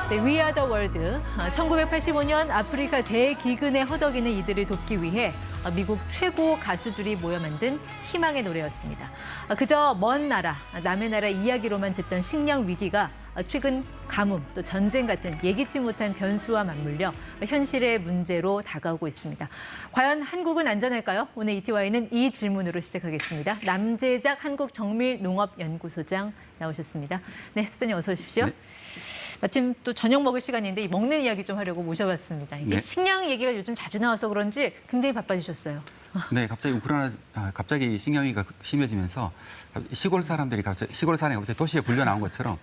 네, We Are the World. 1985년 아프리카 대기근에 허덕이는 이들을 돕기 위해 미국 최고 가수들이 모여 만든 희망의 노래였습니다. 그저 먼 나라, 남의 나라 이야기로만 듣던 식량 위기가 최근 가뭄, 또 전쟁 같은 예기치 못한 변수와 맞물려 현실의 문제로 다가오고 있습니다. 과연 한국은 안전할까요? 오늘 ETY는 이 질문으로 시작하겠습니다. 남재작 한국정밀농업연구소장 나오셨습니다. 네, 수장님 어서 오십시오. 네. 마침 또 저녁 먹을 시간인데 이 먹는 이야기 좀 하려고 모셔봤습니다. 이게 식량 얘기가 요즘 자주 나와서 그런지 굉장히 바빠지셨어요. 네, 갑자기 식량위기가 심해지면서 시골 사람이 갑자기 도시에 불려 나온 것처럼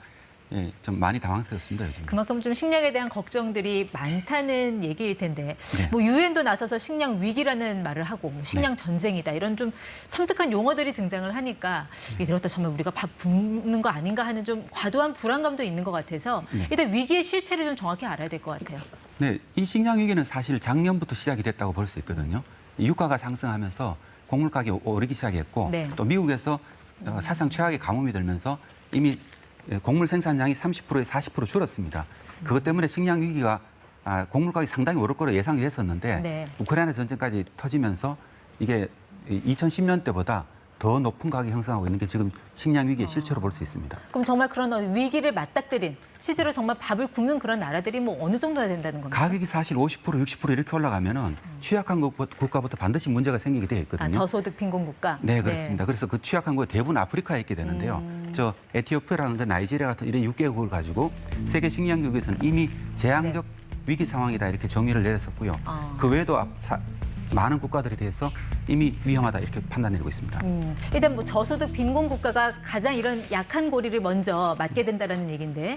예, 좀 많이 당황스럽습니다, 요즘. 그만큼 좀 식량에 대한 걱정들이 많다는 얘기일 텐데, 네. 뭐 유엔도 나서서 식량 위기라는 말을 하고, 뭐 식량 전쟁이다 이런 좀 섬뜩한 용어들이 등장을 하니까 이제부터 정말 우리가 밥 굶는 거 아닌가 하는 좀 과도한 불안감도 있는 것 같아서 일단 위기의 실체를 좀 정확히 알아야 될 것 같아요. 네, 이 식량 위기는 사실 작년부터 시작이 됐다고 볼 수 있거든요. 유가가 상승하면서 곡물 가격이 오르기 시작했고, 또 미국에서 사상 최악의 가뭄이 들면서 이미 곡물 생산량이 30%에서 40% 줄었습니다. 그것 때문에 식량 위기가 곡물 가격이 상당히 오를 거로 예상이 됐었는데 우크라이나 전쟁까지 터지면서 이게 2010년 때보다 더 높은 가격이 형성하고 있는 게 지금 식량 위기의 실체로 볼 수 있습니다. 그럼 정말 그런 위기를 맞닥뜨린 실제로 정말 밥을 굶는 그런 나라들이 뭐 어느 정도나 된다는 겁니까? 가격이 사실 50%, 60% 이렇게 올라가면은 취약한 국가부터 반드시 문제가 생기게 되어 있거든요. 저소득 빈곤 국가. 네, 그렇습니다. 그래서 그 취약한 국가 대부분 아프리카에 있게 되는데요. 저 에티오피아라든가 나이지리아 같은 이런 6개국을 가지고 세계 식량 기구에서는 이미 재앙적 위기 상황이다 이렇게 정의를 내렸었고요. 그 외에도 많은 국가들에 대해서 이미 위험하다 이렇게 판단 내리고 있습니다. 일단 뭐 저소득 빈곤 국가가 가장 이런 약한 고리를 먼저 맞게 된다라는 얘기인데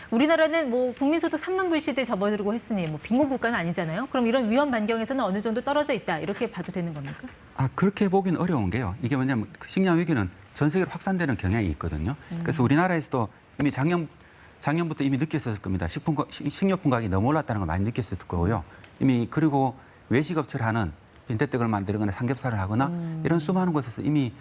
우리나라는 뭐 국민소득 3만 불 시대에 접어들고 했으니 뭐 빈곤 국가는 아니잖아요. 그럼 이런 위험 반경에서는 어느 정도 떨어져 있다 이렇게 봐도 되는 겁니까? 그렇게 보기는 어려운 게요. 이게 뭐냐면 식량 위기는 전 세계로 확산되는 경향이 있거든요. 그래서 우리나라에서도 이미 작년부터 이미 느꼈을 겁니다. 식료품 가격이 너무 올랐다는 걸 많이 느꼈을 거고요. 이미 그리고 외식업체를 하는 빈대떡을 만들거나 삼겹살을 하거나 이런 수많은 곳에서 이미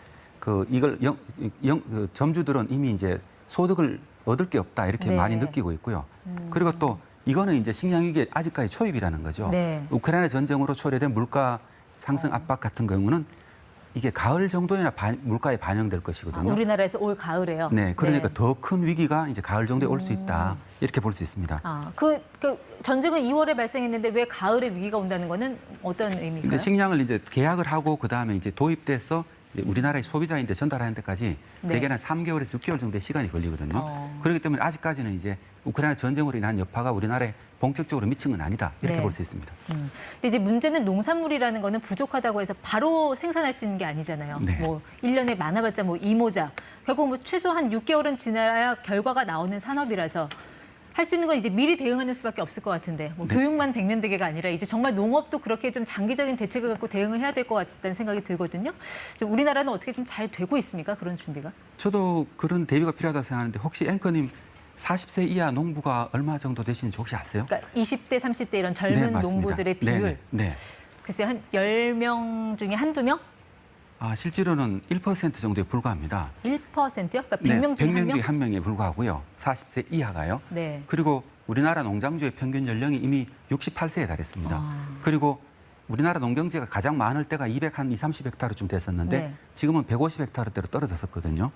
점주들은 이미 이제 소득을 얻을 게 없다 이렇게 많이 느끼고 있고요. 그리고 또 이거는 이제 식량 위기의 아직까지 초입이라는 거죠. 우크라이나 전쟁으로 초래된 물가 상승 압박 같은 경우는 이게 가을 정도에나 물가에 반영될 것이거든요. 우리나라에서 올 가을에요? 네, 그러니까 더 큰 위기가 이제 가을 정도에 올 수 있다. 이렇게 볼 수 있습니다. 그 전쟁은 2월에 발생했는데 왜 가을에 위기가 온다는 거는 어떤 의미일까요? 식량을 이제 계약을 하고 그다음에 이제 도입돼서 우리나라의 소비자인데 전달하는 데까지 대개는 3개월에서 6개월 정도의 시간이 걸리거든요. 그렇기 때문에 아직까지는 이제 우크라이나 전쟁으로 인한 여파가 우리나라에 본격적으로 미친 건 아니다. 이렇게 볼 수 있습니다. 근데 이제 문제는 농산물이라는 거는 부족하다고 해서 바로 생산할 수 있는 게 아니잖아요. 뭐 1년에 많아봤자 뭐 이모작. 결국 뭐 최소한 6개월은 지나야 결과가 나오는 산업이라서 할 수 있는 건 이제 미리 대응하는 수밖에 없을 것 같은데 뭐 교육만 백면대계가 아니라 이제 정말 농업도 그렇게 좀 장기적인 대책을 갖고 대응을 해야 될 것 같다는 생각이 들거든요. 좀 우리나라는 어떻게 좀 잘 되고 있습니까? 그런 준비가? 저도 그런 대비가 필요하다고 생각하는데 혹시 앵커님 40세 이하 농부가 얼마 정도 되시는지 혹시 아세요? 그러니까 20대, 30대 이런 젊은 농부들의 비율. 네. 글쎄요, 한 10명 중에 한두 명? 실제로는 1% 정도에 불과합니다. 1%요? 그러니까 100명 중에 100명 중에 한 명? 1명에 불과하고요. 40세 이하가요. 네. 그리고 우리나라 농장주의 평균 연령이 이미 68세에 달했습니다. 그리고 우리나라 농경지가 가장 많을 때가 230헥타르쯤 됐었는데 지금은 150헥타르대로 떨어졌었거든요.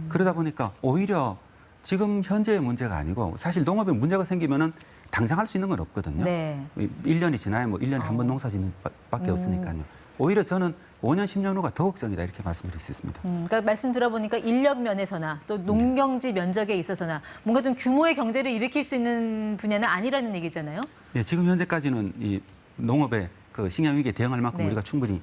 그러다 보니까 오히려 지금 현재의 문제가 아니고 사실 농업에 문제가 생기면은 당장 할 수 있는 건 없거든요. 1년이 지나야 뭐 1년에 한 번 농사 짓는 밖에 없으니까요. 오히려 저는 5년, 10년 후가 더 걱정이다 이렇게 말씀드릴 수 있습니다. 그러니까 말씀 들어보니까 인력 면에서나 또 농경지 면적에 있어서나 뭔가 좀 규모의 경제를 일으킬 수 있는 분야는 아니라는 얘기잖아요. 네, 지금 현재까지는 이 농업의 그 식량 위기에 대응할 만큼 우리가 충분히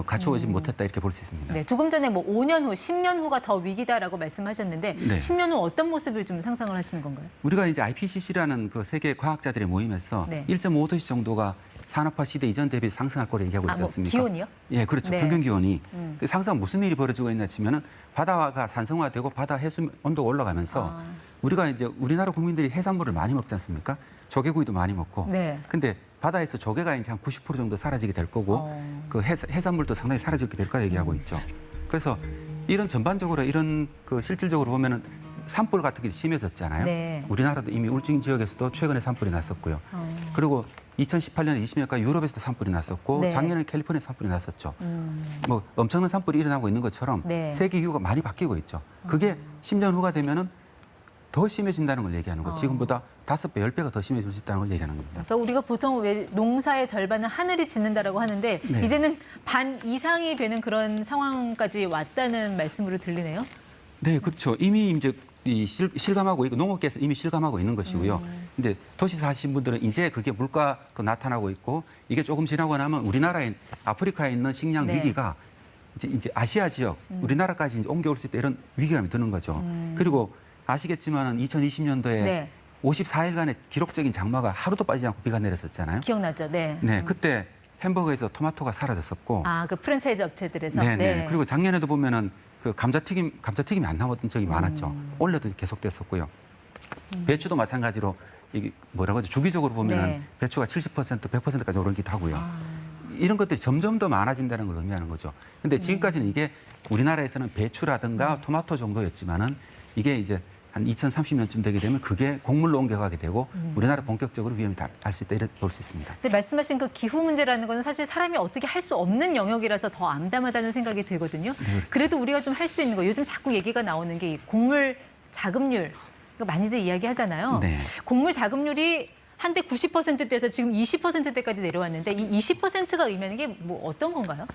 갖춰오지 못했다 이렇게 볼 수 있습니다. 네, 조금 전에 뭐 5년 후, 10년 후가 더 위기다라고 말씀하셨는데 10년 후 어떤 모습을 좀 상상을 하시는 건가요? 우리가 이제 IPCC라는 그 세계 과학자들의 모임에서 1.5도씨 정도가 산업화 시대 이전 대비 상승할 거로 얘기하고 있지 않습니까? 기온이요? 예, 그렇죠. 평균 기온이. 상승하면 무슨 일이 벌어지고 있나 치면은 바다가 산성화되고 바다 해수 온도가 올라가면서 우리가 이제 우리나라 국민들이 해산물을 많이 먹지 않습니까? 조개구이도 많이 먹고. 근데 바다에서 조개가 이제 한 90% 정도 사라지게 될 거고 그 해산물도 상당히 사라지게 될 거라 얘기하고 있죠. 그래서 이런 전반적으로 이런 그 실질적으로 보면은 산불 같은 게 심해졌잖아요. 네. 우리나라도 이미 울진 지역에서도 최근에 산불이 났었고요. 그리고 2018년 20년까지 유럽에서도 산불이 났었고 네. 작년에 캘리포니아 산불이 났었죠. 뭐 엄청난 산불이 일어나고 있는 것처럼 네. 세계 기후가 많이 바뀌고 있죠. 그게 10년 후가 되면은 더 심해진다는 걸 얘기하는 거죠. 지금보다 5배, 10배가 더 심해질 수 있다는 걸 얘기하는 겁니다. 그러니까 우리가 보통 왜 농사의 절반은 하늘이 짓는다라고 하는데 네. 이제는 반 이상이 되는 그런 상황까지 왔다는 말씀으로 들리네요. 네, 그렇죠. 이미 이제 실감하고 있고 농업계에서 이미 실감하고 있는 것이고요. 근데 도시 사시는 분들은 이제 그게 물가로 나타나고 있고 이게 조금 지나고 나면 우리나라에 아프리카에 있는 식량 네. 위기가 이제 아시아 지역, 우리나라까지 이제 옮겨올 수 있다 이런 위기감이 드는 거죠. 그리고 아시겠지만은 2020년도에 네. 54일간의 기록적인 장마가 하루도 빠지지 않고 비가 내렸었잖아요. 기억나죠? 네. 네, 그때 햄버거에서 토마토가 사라졌었고. 아, 그 프랜차이즈 업체들에서. 네, 네. 네. 그리고 작년에도 보면은 그 감자튀김이 안 나왔던 적이 많았죠. 올해도 계속됐었고요. 배추도 마찬가지로 이게 뭐라고 하죠? 주기적으로 보면은 네. 배추가 70%, 100%까지 오르기도 하고요. 이런 것들이 점점 더 많아진다는 걸 의미하는 거죠. 근데 지금까지는 이게 우리나라에서는 배추라든가 토마토 정도였지만은 이게 이제 한 2030년쯤 되게 되면 그게 곡물로 옮겨가게 되고 우리나라 본격적으로 위험이 달 수 있다 이렇게 볼 수 있습니다. 근데 말씀하신 그 기후 문제라는 건 사실 사람이 어떻게 할 수 없는 영역이라서 더 암담하다는 생각이 들거든요. 네, 그래도 우리가 좀 할 수 있는 거 요즘 자꾸 얘기가 나오는 게 이 곡물 자급률 이거 많이들 이야기하잖아요. 네. 곡물 자급률이 한때 90%대에서 지금 20%대까지 내려왔는데 이 20%가 의미하는 게 뭐 어떤 건가요?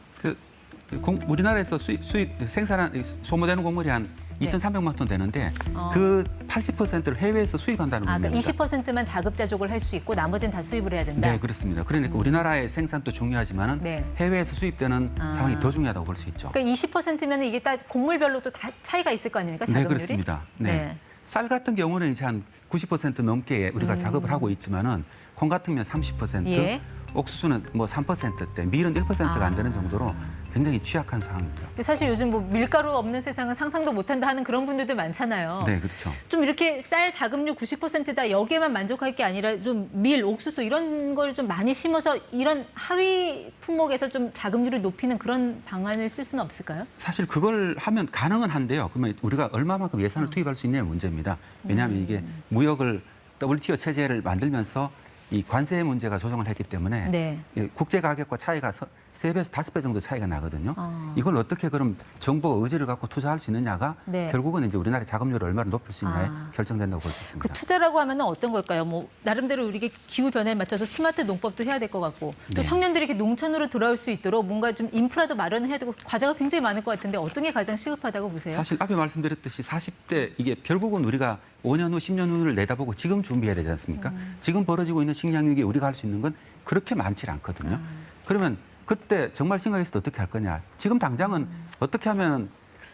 우리나라에서 생산한 소모되는 곡물이 한 2,300만 톤 되는데 그 80%를 해외에서 수입한다는 그러니까 겁니다. 20%만 자급자족을 할 수 있고 나머지는 다 수입을 해야 된다. 네, 그렇습니다. 그러니까 우리나라의 생산도 중요하지만은 네. 해외에서 수입되는 상황이 더 중요하다고 볼 수 있죠. 그러니까 20%면 이게 딱 곡물별로 또 다 차이가 있을 거 아닙니까? 자급률이? 네, 그렇습니다. 네. 쌀 같은 경우는 이제 한 90% 넘게 우리가 작업을 하고 있지만은 콩 같으면 30%, 예. 옥수수는 뭐 3%대, 밀은 1%가 안 되는 정도로 굉장히 취약한 상황입니다. 근데 사실 요즘 뭐 밀가루 없는 세상은 상상도 못한다 하는 그런 분들도 많잖아요. 네, 그렇죠. 좀 이렇게 쌀 자급률 90%다 여기에만 만족할 게 아니라 좀 밀, 옥수수 이런 걸 좀 많이 심어서 이런 하위 품목에서 좀 자급률을 높이는 그런 방안을 쓸 수는 없을까요? 사실 그걸 하면 가능은 한데요. 그러면 우리가 얼마만큼 예산을 투입할 수 있냐의 문제입니다. 왜냐하면 이게 무역을 WTO 체제를 만들면서 이 관세 문제가 조정을 했기 때문에 네. 국제 가격과 차이가 3배에서 5배 정도 차이가 나거든요. 이걸 어떻게 그럼 정부가 의지를 갖고 투자할 수 있느냐가 네. 결국은 이제 우리나라의 자금률을 얼마나 높일 수 있냐에 결정된다고 볼 수 그 있습니다. 투자라고 하면 어떤 걸까요? 뭐 나름대로 우리가 기후 변화에 맞춰서 스마트 농법도 해야 될 것 같고 또 네. 청년들이 이렇게 농촌으로 돌아올 수 있도록 뭔가 좀 인프라도 마련을 해야 되고 과제가 굉장히 많을 것 같은데 어떤 게 가장 시급하다고 보세요? 사실 앞에 말씀드렸듯이 40대 이게 결국은 우리가 5년 후, 10년 후를 내다보고 지금 준비해야 되지 않습니까? 지금 벌어지고 있는 식량 위기에 우리가 할 수 있는 건 그렇게 많지 않거든요. 그러면 그때 정말 심각했을 때 어떻게 할 거냐? 지금 당장은 어떻게 하면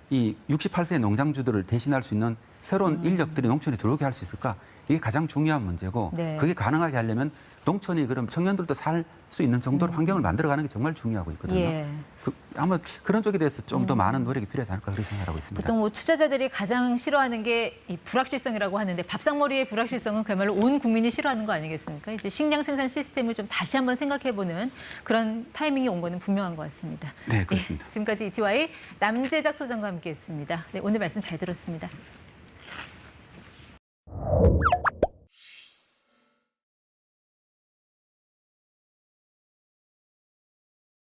이 68세 농장주들을 대신할 수 있는 새로운 인력들이 농촌에 들어오게 할 수 있을까? 이게 가장 중요한 문제고 네. 그게 가능하게 하려면 농촌이 그럼 청년들도 살 수 있는 정도로 환경을 만들어가는 게 정말 중요하고 있거든요. 예. 아마 그런 쪽에 대해서 좀 더 많은 노력이 필요하지 않을까 그렇게 생각하고 있습니다. 보통 뭐 투자자들이 가장 싫어하는 게 이 불확실성이라고 하는데 밥상머리의 불확실성은 그야말로 온 국민이 싫어하는 거 아니겠습니까? 이제 식량 생산 시스템을 좀 다시 한번 생각해보는 그런 타이밍이 온 거는 분명한 것 같습니다. 네, 그렇습니다. 지금까지 ETY 남재작 소장과 함께했습니다. 네, 오늘 말씀 잘 들었습니다.